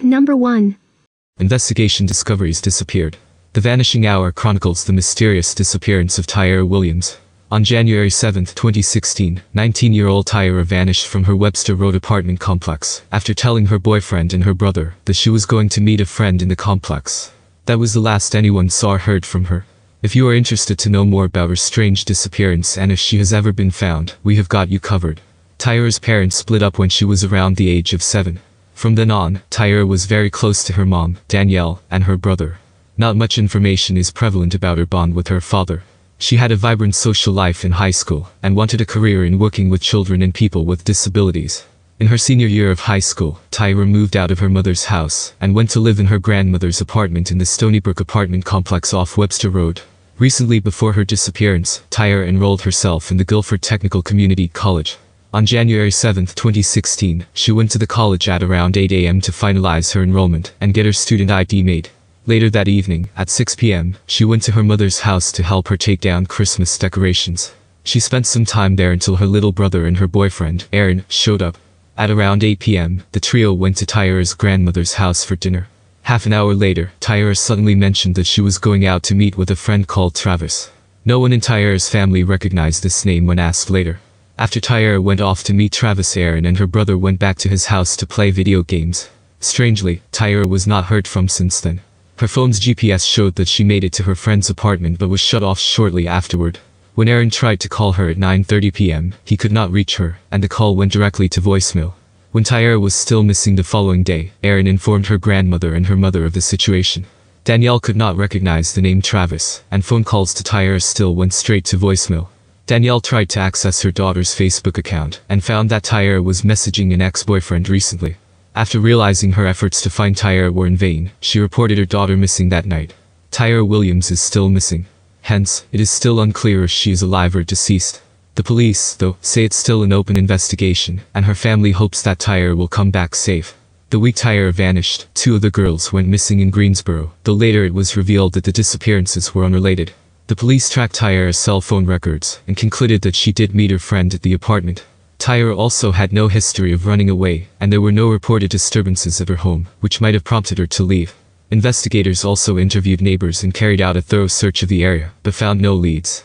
Number 1. Investigation discoveries disappeared. The Vanishing Hour chronicles the mysterious disappearance of Tyra Williams. On January 7, 2016, 19-year-old Tyra vanished from her Webster Road apartment complex after telling her boyfriend and her brother that she was going to meet a friend in the complex. That was the last anyone saw or heard from her. If you are interested to know more about her strange disappearance and if she has ever been found, we have got you covered. Tyra's parents split up when she was around the age of 7. From then on, Tyra was very close to her mom, Danielle, and her brother. Not much information is prevalent about her bond with her father. She had a vibrant social life in high school and wanted a career in working with children and people with disabilities. In her senior year of high school, Tyra moved out of her mother's house and went to live in her grandmother's apartment in the Stony Brook apartment complex off Webster Road. Recently, before her disappearance, Tyra enrolled herself in the Guilford Technical Community College. On January 7, 2016, she went to the college at around 8 a.m. to finalize her enrollment and get her student ID made. Later that evening, at 6 p.m., she went to her mother's house to help her take down Christmas decorations. She spent some time there until her little brother and her boyfriend, Aaron, showed up. At around 8 p.m., the trio went to Tyra's grandmother's house for dinner. Half an hour later, Tyra suddenly mentioned that she was going out to meet with a friend called Travis. No one in Tyra's family recognized this name when asked later. After Tyra went off to meet Travis, Aaron and her brother went back to his house to play video games. Strangely, Tyra was not heard from since then. Her phone's GPS showed that she made it to her friend's apartment but was shut off shortly afterward. When Aaron tried to call her at 9:30 p.m., he could not reach her, and the call went directly to voicemail. When Tyra was still missing the following day, Aaron informed her grandmother and her mother of the situation. Danielle could not recognize the name Travis, and phone calls to Tyra still went straight to voicemail. Danielle tried to access her daughter's Facebook account and found that Tyra was messaging an ex-boyfriend recently. After realizing her efforts to find Tyra were in vain, she reported her daughter missing that night. Tyra Williams is still missing. Hence, it is still unclear if she is alive or deceased. The police, though, say it's still an open investigation, and her family hopes that Tyra will come back safe. The week Tyra vanished, 2 of the girls went missing in Greensboro, though later it was revealed that the disappearances were unrelated. The police tracked Tyra's cell phone records and concluded that she did meet her friend at the apartment. Tyra also had no history of running away, and there were no reported disturbances at her home, which might have prompted her to leave. Investigators also interviewed neighbors and carried out a thorough search of the area, but found no leads.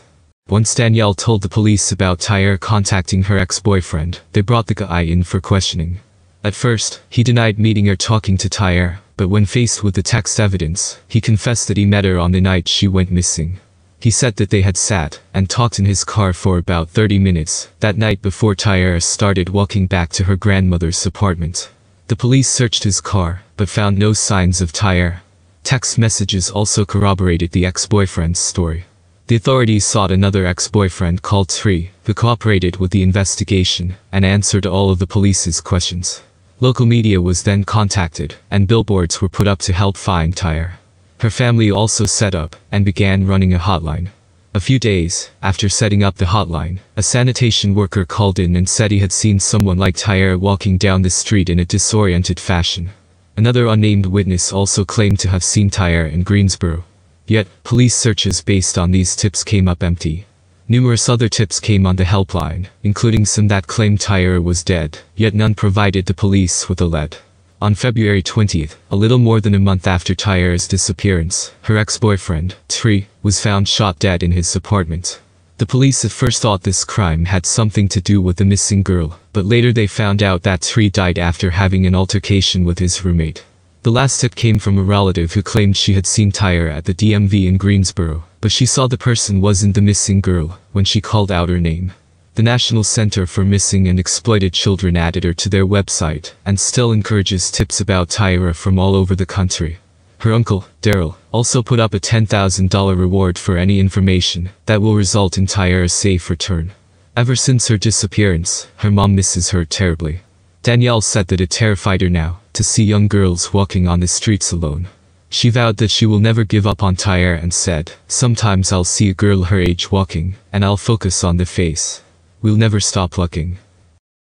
Once Danielle told the police about Tyra contacting her ex-boyfriend, they brought the guy in for questioning. At first, he denied meeting or talking to Tyra, but when faced with the text evidence, he confessed that he met her on the night she went missing. He said that they had sat and talked in his car for about 30 minutes that night before Tyra started walking back to her grandmother's apartment. The police searched his car, but found no signs of Tyra. Text messages also corroborated the ex-boyfriend's story. The authorities sought another ex-boyfriend called Tree, who cooperated with the investigation and answered all of the police's questions. Local media was then contacted, and billboards were put up to help find Tyra. Her family also set up and began running a hotline. A few days after setting up the hotline, a sanitation worker called in and said he had seen someone like Tyra walking down the street in a disoriented fashion. Another unnamed witness also claimed to have seen Tyra in Greensboro. Yet, police searches based on these tips came up empty. Numerous other tips came on the helpline, including some that claimed Tyra was dead, yet none provided the police with a lead. On February 20th, a little more than a month after Tyra's disappearance, her ex-boyfriend, Tree, was found shot dead in his apartment. The police at first thought this crime had something to do with the missing girl, but later they found out that Tree died after having an altercation with his roommate. The last tip came from a relative who claimed she had seen Tyra at the DMV in Greensboro, but she saw the person wasn't the missing girl when she called out her name. The National Center for Missing and Exploited Children added her to their website and still encourages tips about Tyra from all over the country. Her uncle, Daryl, also put up a $10,000 reward for any information that will result in Tyra's safe return. Ever since her disappearance, her mom misses her terribly. Danielle said that it terrified her now to see young girls walking on the streets alone. She vowed that she will never give up on Tyra and said, "Sometimes I'll see a girl her age walking, and I'll focus on the face. We'll never stop looking."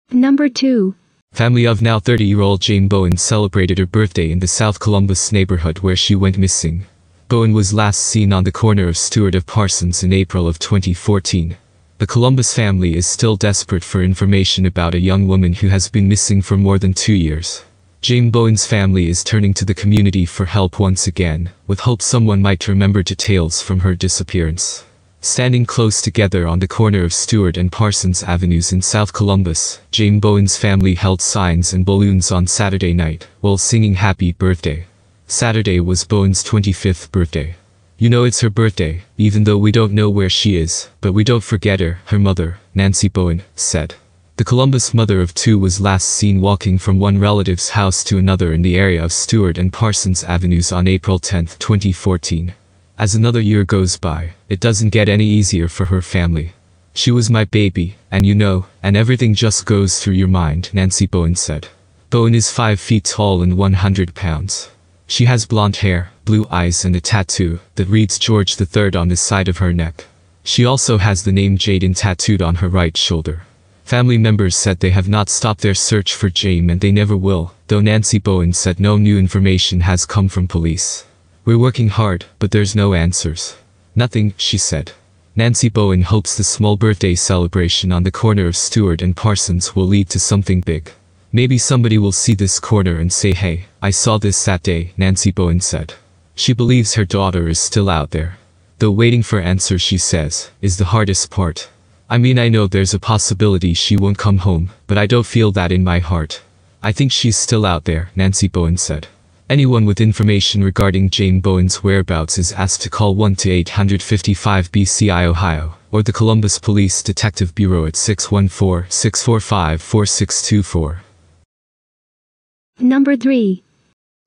Number 2. Family of now 30-year-old Jane Bowen celebrated her birthday in the South Columbus neighborhood where she went missing. Bowen was last seen on the corner of Stewart of Parsons in April of 2014. The Columbus family is still desperate for information about a young woman who has been missing for more than 2 years. Jane Bowen's family is turning to the community for help once again, with hope someone might remember details from her disappearance. Standing close together on the corner of Stewart and Parsons Avenues in South Columbus, Jane Bowen's family held signs and balloons on Saturday night, while singing Happy Birthday. Saturday was Bowen's 25th birthday. You know it's her birthday, even though we don't know where she is, but we don't forget her mother, Nancy Bowen, said. The Columbus mother of two was last seen walking from one relative's house to another in the area of Stewart and Parsons Avenues on April 10, 2014. As another year goes by, it doesn't get any easier for her family. She was my baby, and you know, and everything just goes through your mind, Nancy Bowen said. Bowen is 5 feet tall and 100 pounds. She has blonde hair, blue eyes and a tattoo that reads George III on the side of her neck. She also has the name Jaden tattooed on her right shoulder. Family members said they have not stopped their search for Jane and they never will, though Nancy Bowen said no new information has come from police. We're working hard, but there's no answers. Nothing, she said. Nancy Bowen hopes the small birthday celebration on the corner of Stewart and Parsons will lead to something big. Maybe somebody will see this corner and say, "Hey, I saw this that day," Nancy Bowen said. She believes her daughter is still out there. Though waiting for answers, she says, is the hardest part. I mean, I know there's a possibility she won't come home, but I don't feel that in my heart. I think she's still out there, Nancy Bowen said. Anyone with information regarding Jane Bowen's whereabouts is asked to call 1-855-BCI Ohio, or the Columbus Police Detective Bureau at 614-645-4624. Number 3.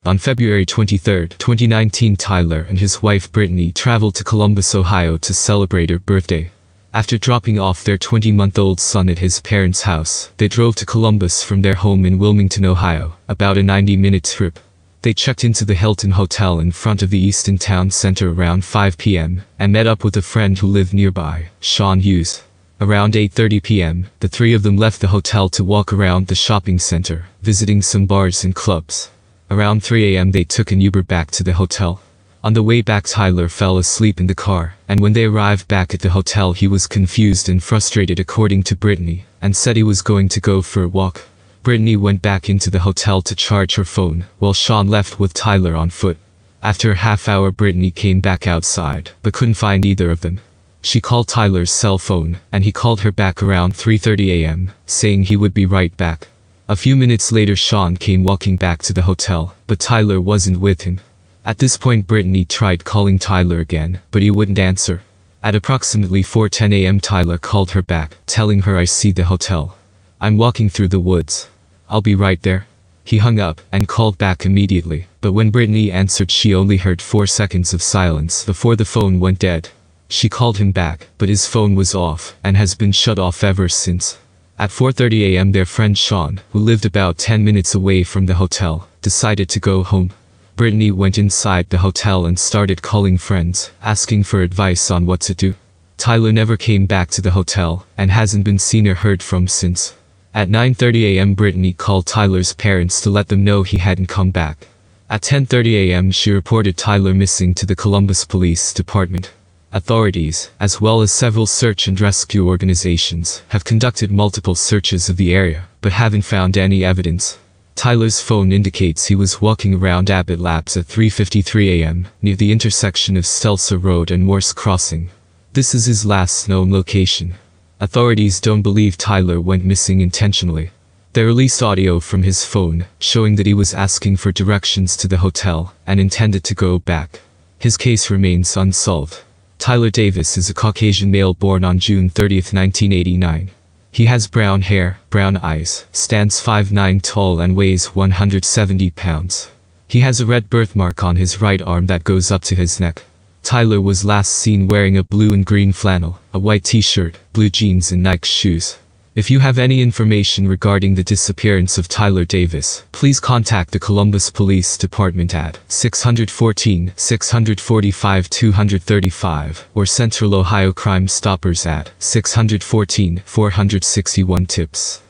On February 23, 2019, Tyler and his wife Brittany traveled to Columbus, Ohio to celebrate her birthday. After dropping off their 20-month-old son at his parents' house, they drove to Columbus from their home in Wilmington, Ohio, about a 90-minute trip. They checked into the Hilton Hotel in front of the Easton Town Center around 5 p.m. and met up with a friend who lived nearby, Sean Hughes. Around 8:30 p.m., the three of them left the hotel to walk around the shopping center, visiting some bars and clubs. Around 3 a.m. they took an Uber back to the hotel. On the way back, Tyler fell asleep in the car, and when they arrived back at the hotel he was confused and frustrated, according to Brittany, and said he was going to go for a walk. Brittany went back into the hotel to charge her phone, while Sean left with Tyler on foot. After a half hour, Brittany came back outside, but couldn't find either of them. She called Tyler's cell phone, and he called her back around 3:30 a.m., saying he would be right back. A few minutes later, Sean came walking back to the hotel, but Tyler wasn't with him. At this point, Brittany tried calling Tyler again, but he wouldn't answer. At approximately 4:10 a.m. Tyler called her back, telling her, "I see the hotel. I'm walking through the woods. I'll be right there." He hung up and called back immediately, but when Brittany answered she only heard 4 seconds of silence before the phone went dead. She called him back, but his phone was off and has been shut off ever since. At 4:30 a.m. their friend Sean, who lived about 10 minutes away from the hotel, decided to go home. Brittany went inside the hotel and started calling friends, asking for advice on what to do. Tyler never came back to the hotel, and hasn't been seen or heard from since. At 9:30 a.m. Brittany called Tyler's parents to let them know he hadn't come back. At 10:30 a.m. she reported Tyler missing to the Columbus Police Department. Authorities, as well as several search and rescue organizations, have conducted multiple searches of the area, but haven't found any evidence. Tyler's phone indicates he was walking around Abbott Labs at 3:53 a.m., near the intersection of Stelzer Road and Morse Crossing. This is his last known location. Authorities don't believe Tyler went missing intentionally. They released audio from his phone, showing that he was asking for directions to the hotel, and intended to go back. His case remains unsolved. Tyler Davis is a Caucasian male born on June 30, 1989. He has brown hair, brown eyes, stands 5'9" tall and weighs 170 pounds. He has a red birthmark on his right arm that goes up to his neck. Tyler was last seen wearing a blue and green flannel, a white t-shirt, blue jeans and Nike shoes. If you have any information regarding the disappearance of Tyler Davis, please contact the Columbus Police Department at 614-645-235 or Central Ohio Crime Stoppers at 614-461 tips.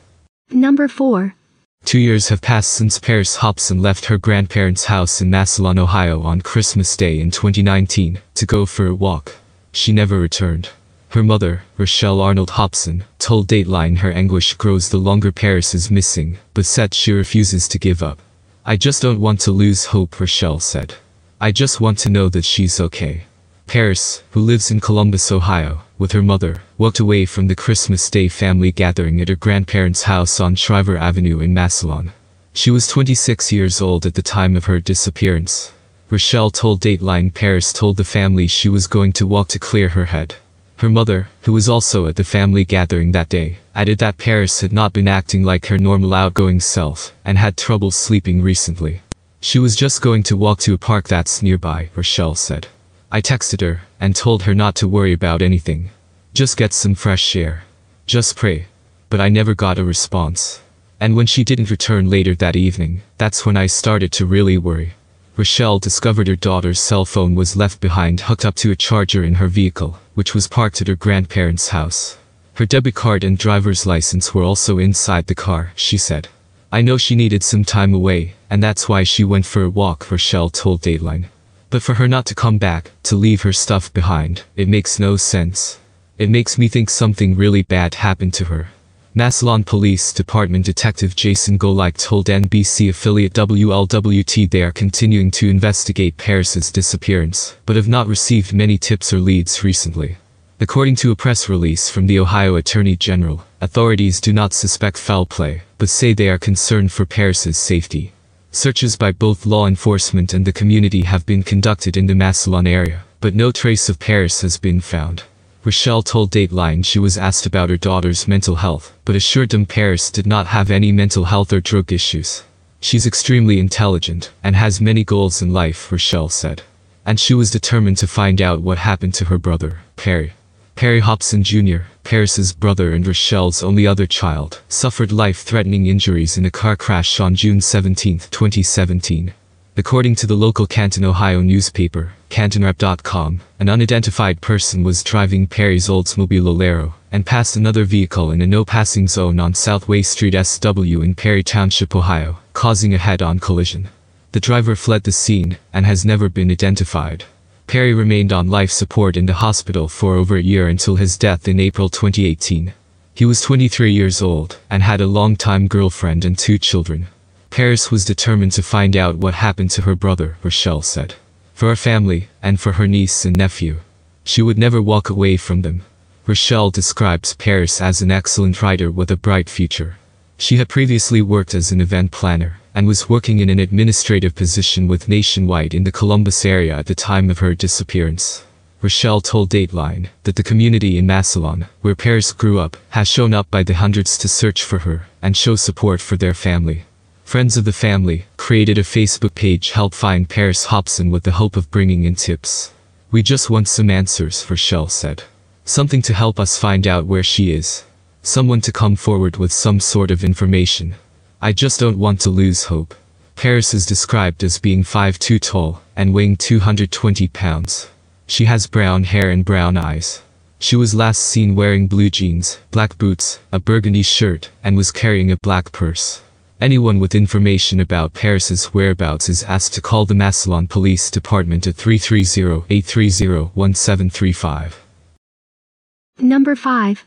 Number 4. 2 years have passed since Paris Hobson left her grandparents' house in Massillon, Ohio on Christmas Day in 2019 to go for a walk. She never returned. Her mother, Rochelle Arnold Hobson, told Dateline her anguish grows the longer Paris is missing, but said she refuses to give up. I just don't want to lose hope, Rochelle said. I just want to know that she's okay. Paris, who lives in Columbus, Ohio, with her mother, walked away from the Christmas Day family gathering at her grandparents' house on Shriver Avenue in Massillon. She was 26 years old at the time of her disappearance. Rochelle told Dateline Paris told the family she was going to walk to clear her head. Her mother, who was also at the family gathering that day, added that Paris had not been acting like her normal outgoing self and had trouble sleeping recently. She was just going to walk to a park that's nearby, Rochelle said. I texted her and told her not to worry about anything. Just get some fresh air. Just pray. But I never got a response. And when she didn't return later that evening, that's when I started to really worry. Rochelle discovered her daughter's cell phone was left behind hooked up to a charger in her vehicle, which was parked at her grandparents' house. Her debit card and driver's license were also inside the car, she said. I know she needed some time away, and that's why she went for a walk, Rochelle told Dateline. But for her not to come back, to leave her stuff behind, it makes no sense. It makes me think something really bad happened to her. Massillon Police Department Detective Jason Golick told NBC affiliate WLWT they are continuing to investigate Paris's disappearance, but have not received many tips or leads recently. According to a press release from the Ohio Attorney General, authorities do not suspect foul play, but say they are concerned for Paris's safety. Searches by both law enforcement and the community have been conducted in the Massillon area, but no trace of Paris has been found. Rochelle told Dateline she was asked about her daughter's mental health, but assured them Paris did not have any mental health or drug issues. She's extremely intelligent and has many goals in life, Rochelle said. And she was determined to find out what happened to her brother, Perry. Perry Hobson Jr., Paris's brother and Rochelle's only other child, suffered life-threatening injuries in a car crash on June 17, 2017. According to the local Canton, Ohio newspaper, CantonRep.com, an unidentified person was driving Perry's Oldsmobile Alero and passed another vehicle in a no-passing zone on Southway Street SW in Perry Township, Ohio, causing a head-on collision. The driver fled the scene and has never been identified. Perry remained on life support in the hospital for over a year until his death in April 2018. He was 23 years old and had a long-time girlfriend and 2 children. Paris was determined to find out what happened to her brother, Rochelle said. For her family, and for her niece and nephew. She would never walk away from them. Rochelle describes Paris as an excellent writer with a bright future. She had previously worked as an event planner, and was working in an administrative position with Nationwide in the Columbus area at the time of her disappearance. Rochelle told Dateline that the community in Massillon, where Paris grew up, has shown up by the hundreds to search for her and show support for their family. Friends of the family created a Facebook page help find Paris Hobson with the hope of bringing in tips. We just want some answers, Rochelle said. Something to help us find out where she is. Someone to come forward with some sort of information. I just don't want to lose hope. Paris is described as being 5'2" tall and weighing 220 pounds. She has brown hair and brown eyes. She was last seen wearing blue jeans, black boots, a burgundy shirt, and was carrying a black purse. Anyone with information about Paris's whereabouts is asked to call the Massillon Police Department at 330-830-1735. Number 5.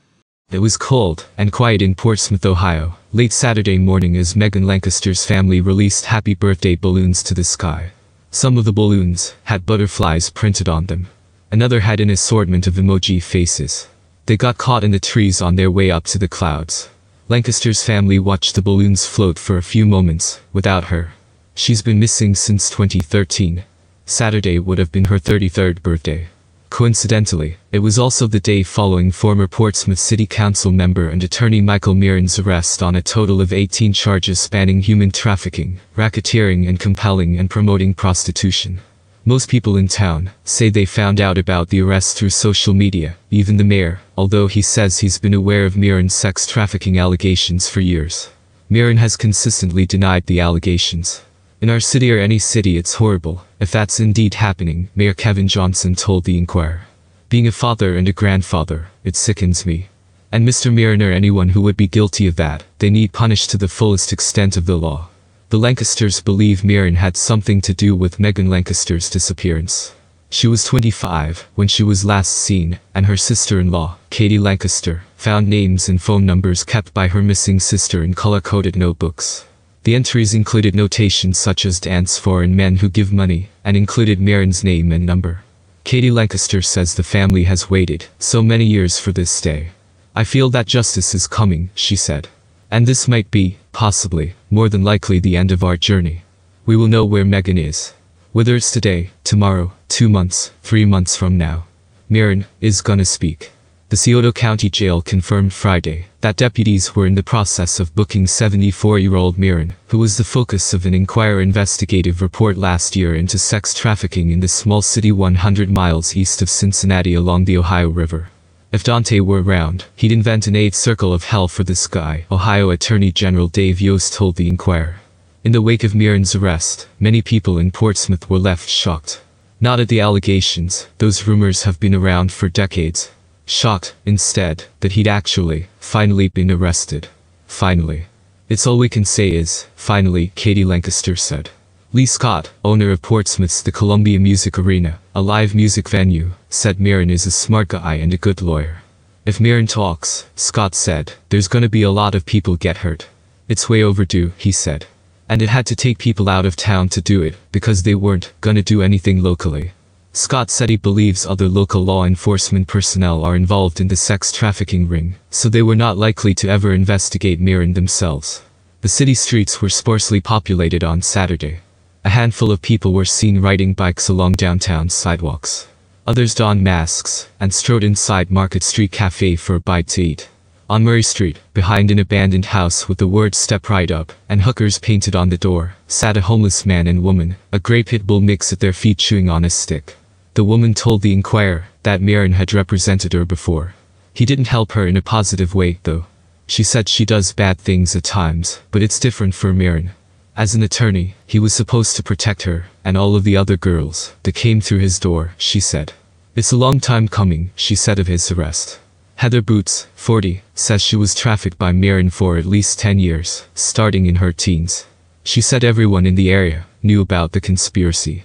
It was cold and quiet in Portsmouth, Ohio, late Saturday morning as Megan Lancaster's family released happy birthday balloons to the sky. Some of the balloons had butterflies printed on them. Another had an assortment of emoji faces. They got caught in the trees on their way up to the clouds. Lancaster's family watched the balloons float for a few moments, without her. She's been missing since 2013. Saturday would have been her 33rd birthday. Coincidentally, it was also the day following former Portsmouth City Council member and attorney Michael Mirren's arrest on a total of 18 charges spanning human trafficking, racketeering and compelling and promoting prostitution. Most people in town say they found out about the arrest through social media, even the mayor, although he says he's been aware of Mirren's sex trafficking allegations for years. Mirren has consistently denied the allegations. In our city or any city it's horrible, if that's indeed happening, Mayor Kevin Johnson told the Inquirer. Being a father and a grandfather, it sickens me. And Mr. Mirren or anyone who would be guilty of that, they need punished to the fullest extent of the law. The Lancasters believe Mirren had something to do with Megan Lancaster's disappearance. She was 25 when she was last seen, and her sister-in-law, Katie Lancaster, found names and phone numbers kept by her missing sister in color-coded notebooks. The entries included notations such as dance foreign men who give money, and included Mirren's name and number. Katie Lancaster says the family has waited so many years for this day. I feel that justice is coming, she said. And this might be, possibly, more than likely the end of our journey. We will know where Megan is. Whether it's today, tomorrow, 2 months, 3 months from now. Mirren is gonna speak. The Scioto County Jail confirmed Friday that deputies were in the process of booking 74-year-old Mirren, who was the focus of an Inquirer investigative report last year into sex trafficking in the small city 100 miles east of Cincinnati along the Ohio River. If Dante were around, he'd invent an 8th circle of hell for this guy, Ohio Attorney General Dave Yost told the Inquirer. In the wake of Mirren's arrest, many people in Portsmouth were left shocked. Not at the allegations, those rumors have been around for decades. Shocked, instead, that he'd actually, finally been arrested. Finally. It's all we can say is, finally, Katie Lancaster said. Lee Scott, owner of Portsmouth's The Columbia Music Arena, a live music venue, said Mirren is a smart guy and a good lawyer. If Mirren talks, Scott said, there's gonna be a lot of people get hurt. It's way overdue, he said. And it had to take people out of town to do it, because they weren't gonna do anything locally. Scott said he believes other local law enforcement personnel are involved in the sex trafficking ring, so they were not likely to ever investigate Mirren themselves. The city streets were sparsely populated on Saturday. A handful of people were seen riding bikes along downtown sidewalks. Others donned masks and strode inside Market Street Cafe for a bite to eat. On Murray Street, behind an abandoned house with the words "Step Right Up" and hookers painted on the door, sat a homeless man and woman, a grey pit bull mix at their feet chewing on a stick. The woman told the Inquirer that Mirren had represented her before. He didn't help her in a positive way, though. She said she does bad things at times, but it's different for Mirren. As an attorney, he was supposed to protect her, and all of the other girls that came through his door, she said. It's a long time coming, she said of his arrest. Heather Boots, 40, says she was trafficked by Mirren for at least 10 years, starting in her teens. She said everyone in the area knew about the conspiracy.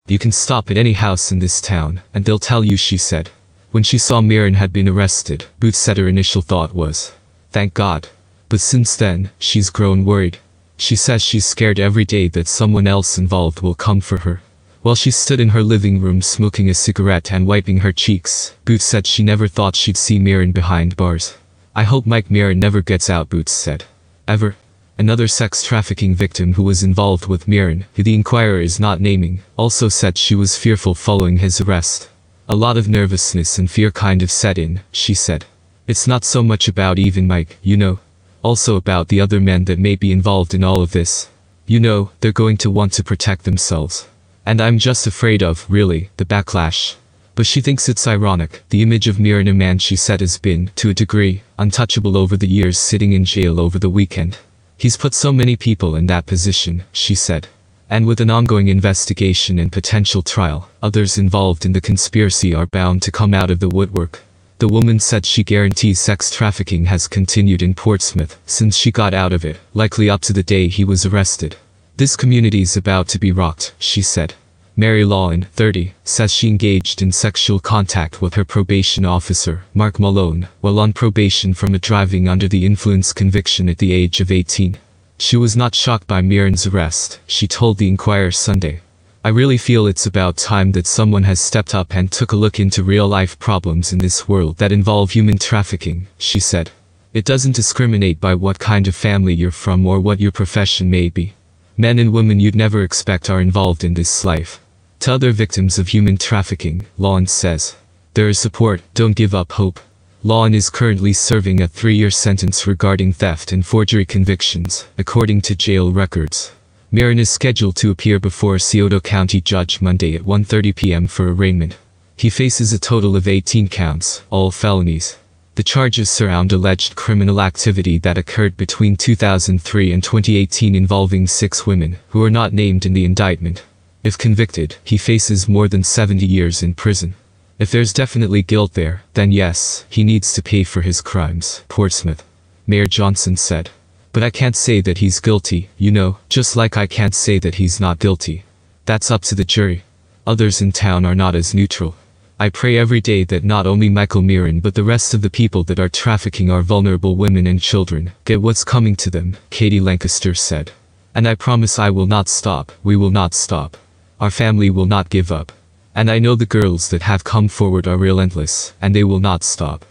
You can stop at any house in this town, and they'll tell you, she said. When she saw Mirren had been arrested, Boots said her initial thought was, thank God. But since then, she's grown worried. She says she's scared every day that someone else involved will come for her. While she stood in her living room smoking a cigarette and wiping her cheeks, Boots said she never thought she'd see Mirren behind bars. I hope Mike Mirren never gets out, Boots said. Ever. Another sex trafficking victim who was involved with Mirren, who the Inquirer is not naming, also said she was fearful following his arrest. A lot of nervousness and fear kind of set in, she said. It's not so much about even Mike, you know. Also about the other men that may be involved in all of this. You know, they're going to want to protect themselves. And I'm just afraid of, really, the backlash. But she thinks it's ironic. The image of Mirren, a man she said has been, to a degree, untouchable over the years, sitting in jail over the weekend. He's put so many people in that position, she said. And with an ongoing investigation and potential trial, others involved in the conspiracy are bound to come out of the woodwork. The woman said she guarantees sex trafficking has continued in Portsmouth since she got out of it, likely up to the day he was arrested. This community's about to be rocked, she said. Mary Lawin, 30, says she engaged in sexual contact with her probation officer, Mark Malone, while on probation from a driving under the influence conviction at the age of 18. She was not shocked by Mirren's arrest, she told the Inquirer Sunday. I really feel it's about time that someone has stepped up and took a look into real-life problems in this world that involve human trafficking, she said. It doesn't discriminate by what kind of family you're from or what your profession may be. Men and women you'd never expect are involved in this life. To other victims of human trafficking, Lawin says, there is support, don't give up hope. Lawin is currently serving a 3-year sentence regarding theft and forgery convictions, according to jail records. Mirren is scheduled to appear before a Scioto County judge Monday at 1:30 p.m. for arraignment. He faces a total of 18 counts, all felonies. The charges surround alleged criminal activity that occurred between 2003 and 2018 involving 6 women, who are not named in the indictment. If convicted, he faces more than 70 years in prison. If there's definitely guilt there, then yes, he needs to pay for his crimes, Portsmouth Mayor Johnson said. But I can't say that he's guilty, you know, just like I can't say that he's not guilty. That's up to the jury. Others in town are not as neutral. I pray every day that not only Michael Mirren but the rest of the people that are trafficking our vulnerable women and children get what's coming to them, Katie Lancaster said. And I promise I will not stop, we will not stop. Our family will not give up. And I know the girls that have come forward are relentless, and they will not stop.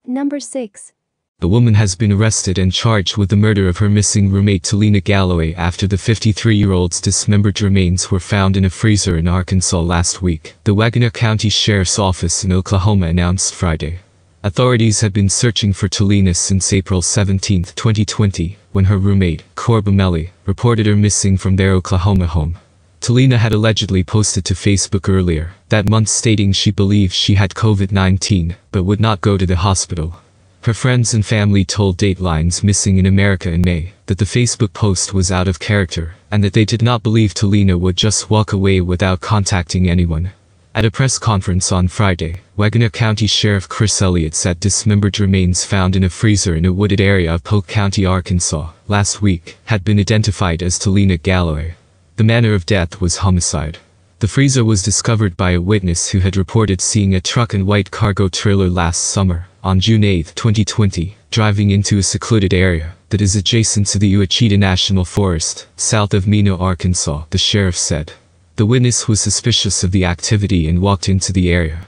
Number 6. The woman has been arrested and charged with the murder of her missing roommate Talina Galloway after the 53-year-old's dismembered remains were found in a freezer in Arkansas last week, the Wagoner County Sheriff's Office in Oklahoma announced Friday. Authorities had been searching for Talina since April 17, 2020, when her roommate, Cor Bumelli, reported her missing from their Oklahoma home. Talina had allegedly posted to Facebook earlier that month stating she believed she had COVID-19, but would not go to the hospital. Her friends and family told Datelines Missing in America in May that the Facebook post was out of character, and that they did not believe Talina would just walk away without contacting anyone. At a press conference on Friday, Wagoner County Sheriff Chris Elliott said dismembered remains found in a freezer in a wooded area of Polk County, Arkansas, last week, had been identified as Talina Galloway. The manner of death was homicide. The freezer was discovered by a witness who had reported seeing a truck and white cargo trailer last summer, on June 8, 2020, driving into a secluded area that is adjacent to the Ouachita National Forest, south of Mena, Arkansas, the sheriff said. The witness was suspicious of the activity and walked into the area.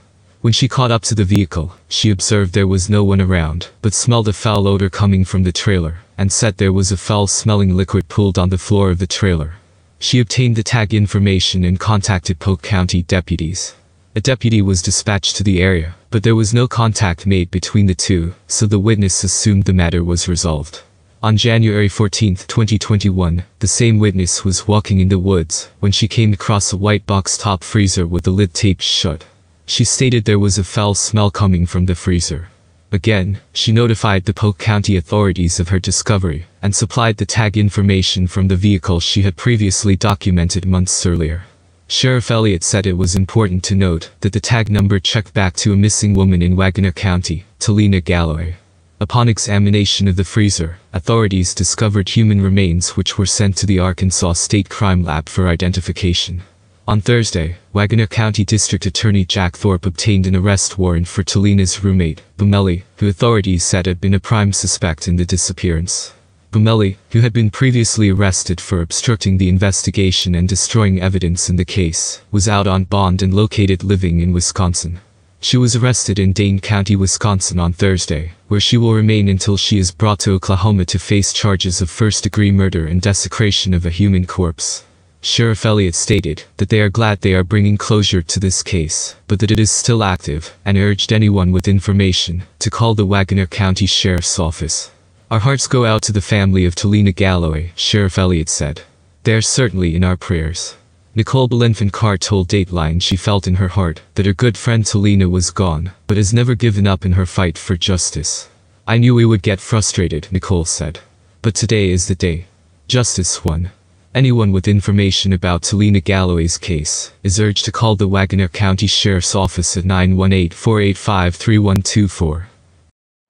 When she caught up to the vehicle, she observed there was no one around, but smelled a foul odor coming from the trailer, and said there was a foul-smelling liquid pooled on the floor of the trailer. She obtained the tag information and contacted Polk County deputies. A deputy was dispatched to the area, but there was no contact made between the two, so the witness assumed the matter was resolved. On January 14, 2021, the same witness was walking in the woods when she came across a white box-top freezer with the lid taped shut. She stated there was a foul smell coming from the freezer. Again, she notified the Polk County authorities of her discovery and supplied the tag information from the vehicle she had previously documented months earlier. Sheriff Elliott said it was important to note that the tag number checked back to a missing woman in Wagoner County, Talina Galloway. Upon examination of the freezer, authorities discovered human remains which were sent to the Arkansas State Crime Lab for identification. On Thursday, Wagoner County District Attorney Jack Thorpe obtained an arrest warrant for Talina's roommate, Bumelli, who authorities said had been a prime suspect in the disappearance. Bumelli, who had been previously arrested for obstructing the investigation and destroying evidence in the case, was out on bond and located living in Wisconsin. She was arrested in Dane County, Wisconsin on Thursday, where she will remain until she is brought to Oklahoma to face charges of first-degree murder and desecration of a human corpse. Sheriff Elliott stated that they are glad they are bringing closure to this case, but that it is still active, and urged anyone with information to call the Wagoner County Sheriff's Office. Our hearts go out to the family of Talina Galloway, Sheriff Elliott said. They are certainly in our prayers. Nicole Belenfant-Carr told Dateline she felt in her heart that her good friend Talina was gone, but has never given up in her fight for justice. I knew we would get frustrated, Nicole said. But today is the day. Justice won. Anyone with information about Talina Galloway's case is urged to call the Wagoner County Sheriff's Office at 918-485-3124.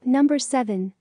Number 7.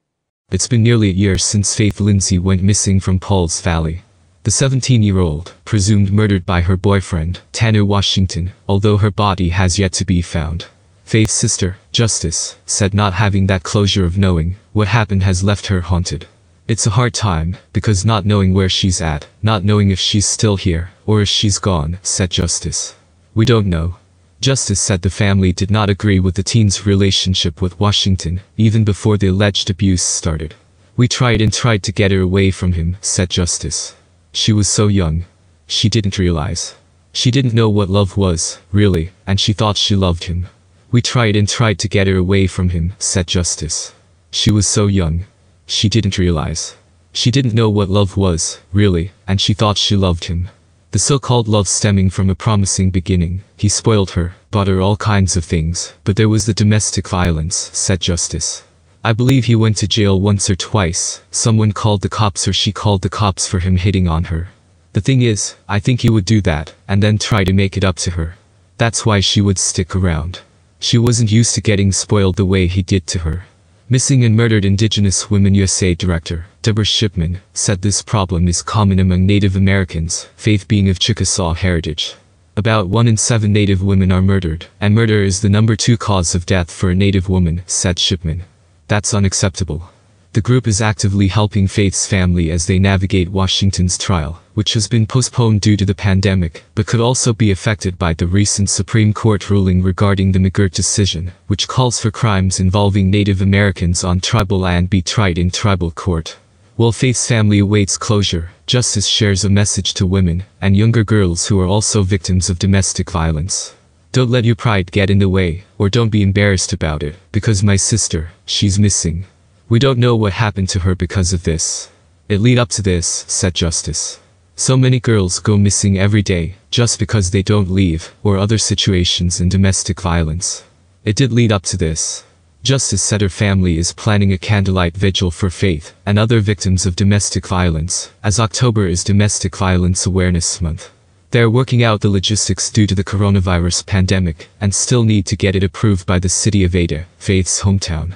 It's been nearly a year since Faith Lindsay went missing from Pauls Valley. The 17-year-old, presumed murdered by her boyfriend, Tanner Washington, although her body has yet to be found. Faith's sister, Justice, said not having that closure of knowing what happened has left her haunted. It's a hard time, because not knowing where she's at, not knowing if she's still here, or if she's gone, said Justice. We don't know. Justice said the family did not agree with the teen's relationship with Washington, even before the alleged abuse started. We tried to get her away from him, said Justice. She was so young. She didn't realize. She didn't know what love was, really, and she thought she loved him. We tried to get her away from him, said Justice. She was so young. She didn't realize. She didn't know what love was, really, and she thought she loved him. The so-called love stemming from a promising beginning. He spoiled her, bought her all kinds of things, but there was the domestic violence, said Justice. I believe he went to jail once or twice. Someone called the cops or she called the cops for him hitting on her. The thing is, I think he would do that, and then try to make it up to her. That's why she would stick around. She wasn't used to getting spoiled the way he did to her. Missing and Murdered Indigenous Women USA Director, Deborah Shipman, said this problem is common among Native Americans, Faith being of Chickasaw heritage. About 1 in 7 Native women are murdered, and murder is the number 2 cause of death for a Native woman, said Shipman. That's unacceptable. The group is actively helping Faith's family as they navigate Washington's trial, which has been postponed due to the pandemic, but could also be affected by the recent Supreme Court ruling regarding the McGirt decision, which calls for crimes involving Native Americans on tribal land be tried in tribal court. While Faith's family awaits closure, Justice shares a message to women and younger girls who are also victims of domestic violence. Don't let your pride get in the way, or don't be embarrassed about it, because my sister, she's missing. We don't know what happened to her because of this. It lead up to this, said Justice. So many girls go missing every day, just because they don't leave, or other situations in domestic violence. It did lead up to this. Justice said her family is planning a candlelight vigil for Faith and other victims of domestic violence, as October is Domestic Violence Awareness Month. They are working out the logistics due to the coronavirus pandemic, and still need to get it approved by the city of Ada, Faith's hometown.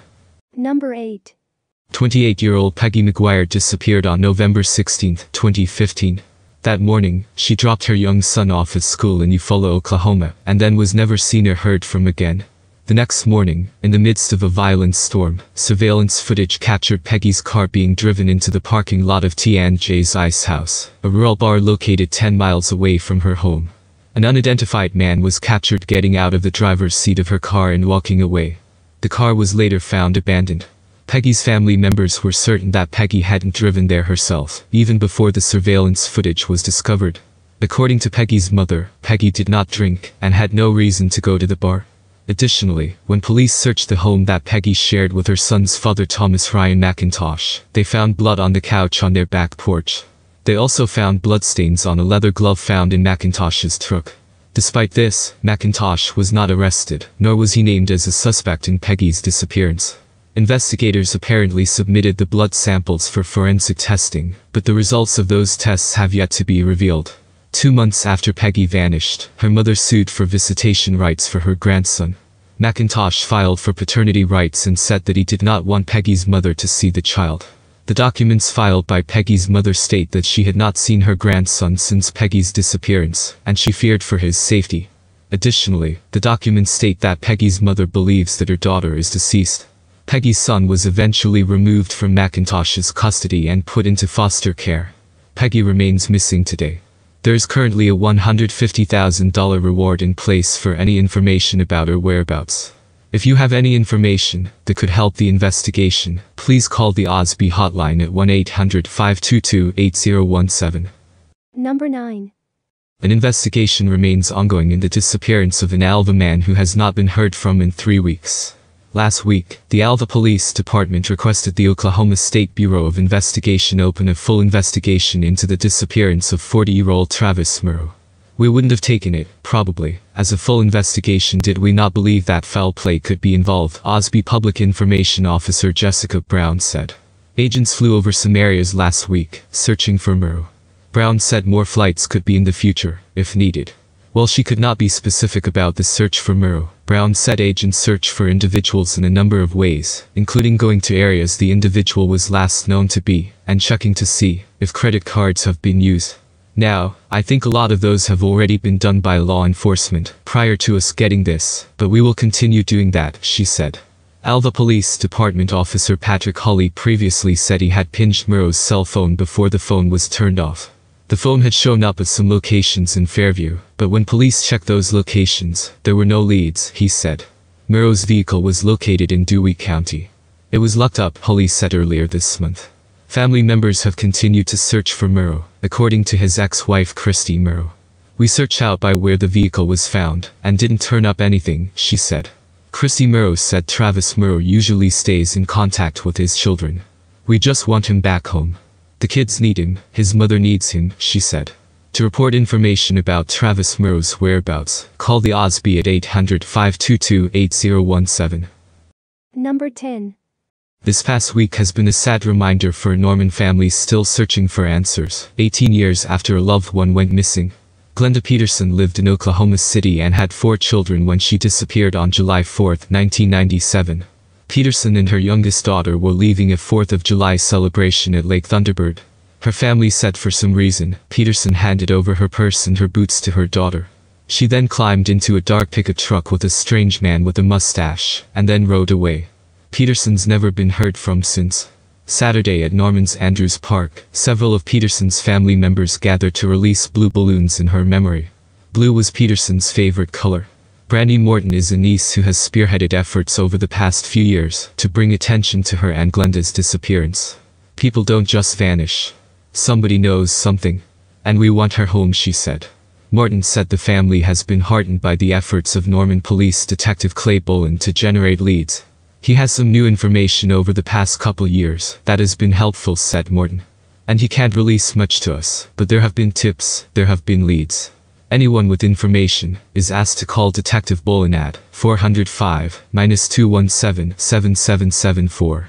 Number 8. 28-year-old Peggy McGuire disappeared on November 16, 2015. That morning, she dropped her young son off at school in Eufaula, Oklahoma, and then was never seen or heard from again. The next morning, in the midst of a violent storm, surveillance footage captured Peggy's car being driven into the parking lot of T&J's Ice House, a rural bar located 10 miles away from her home. An unidentified man was captured getting out of the driver's seat of her car and walking away. The car was later found abandoned. Peggy's family members were certain that Peggy hadn't driven there herself, even before the surveillance footage was discovered. According to Peggy's mother, Peggy did not drink and had no reason to go to the bar. Additionally, when police searched the home that Peggy shared with her son's father Thomas Ryan McIntosh, they found blood on the couch on their back porch. They also found bloodstains on a leather glove found in McIntosh's truck. Despite this, McIntosh was not arrested, nor was he named as a suspect in Peggy's disappearance. Investigators apparently submitted the blood samples for forensic testing, but the results of those tests have yet to be revealed. 2 months after Peggy vanished, her mother sued for visitation rights for her grandson. McIntosh filed for paternity rights and said that he did not want Peggy's mother to see the child. The documents filed by Peggy's mother state that she had not seen her grandson since Peggy's disappearance, and she feared for his safety. Additionally, the documents state that Peggy's mother believes that her daughter is deceased. Peggy's son was eventually removed from McIntosh's custody and put into foster care. Peggy remains missing today. There is currently a $150,000 reward in place for any information about her whereabouts. If you have any information that could help the investigation, please call the Osby hotline at 1-800-522-8017. Number 9. An investigation remains ongoing in the disappearance of an Alva man who has not been heard from in 3 weeks. Last week, the Alva Police Department requested the Oklahoma State Bureau of Investigation open a full investigation into the disappearance of 40-year-old Travis Murrow. We wouldn't have taken it, probably, as a full investigation did we not believe that foul play could be involved, Osby Public Information Officer Jessica Brown said. Agents flew over some areas last week, searching for Murrow. Brown said more flights could be in the future, if needed. While she could not be specific about the search for Murrow, Brown said agents search for individuals in a number of ways, including going to areas the individual was last known to be, and checking to see if credit cards have been used. Now, I think a lot of those have already been done by law enforcement prior to us getting this, but we will continue doing that, she said. Alva Police Department Officer Patrick Hawley previously said he had pinged Murrow's cell phone before the phone was turned off. The phone had shown up at some locations in Fairview, but when police checked those locations, there were no leads, he said. Murrow's vehicle was located in Dewey County. It was locked up, Hawley said earlier this month. Family members have continued to search for Murrow, according to his ex-wife Christy Murrow. We searched out by where the vehicle was found, and didn't turn up anything, she said. Christy Murrow said Travis Murrow usually stays in contact with his children. We just want him back home. The kids need him, his mother needs him, she said. To report information about Travis Murrow's whereabouts, call the Osby at 800-522-8017. Number 10. This past week has been a sad reminder for a Norman family still searching for answers, 18 years after a loved one went missing. Glenda Peterson lived in Oklahoma City and had 4 children when she disappeared on July 4, 1997. Peterson and her youngest daughter were leaving a 4th of July celebration at Lake Thunderbird. Her family said for some reason, Peterson handed over her purse and her boots to her daughter. She then climbed into a dark pickup truck with a strange man with a mustache, and then rode away. Peterson's never been heard from since. Saturday at Norman's Andrews Park, several of Peterson's family members gathered to release blue balloons in her memory. Blue was Peterson's favorite color. Brandy Morton is a niece who has spearheaded efforts over the past few years to bring attention to her and Glenda's disappearance. People don't just vanish. Somebody knows something. And we want her home, she said. Morton said the family has been heartened by the efforts of Norman Police Detective Clay Boland to generate leads. He has some new information over the past couple years that has been helpful, said Morton. And he can't release much to us, but there have been tips, there have been leads. Anyone with information is asked to call Detective Boland at 405-217-7774.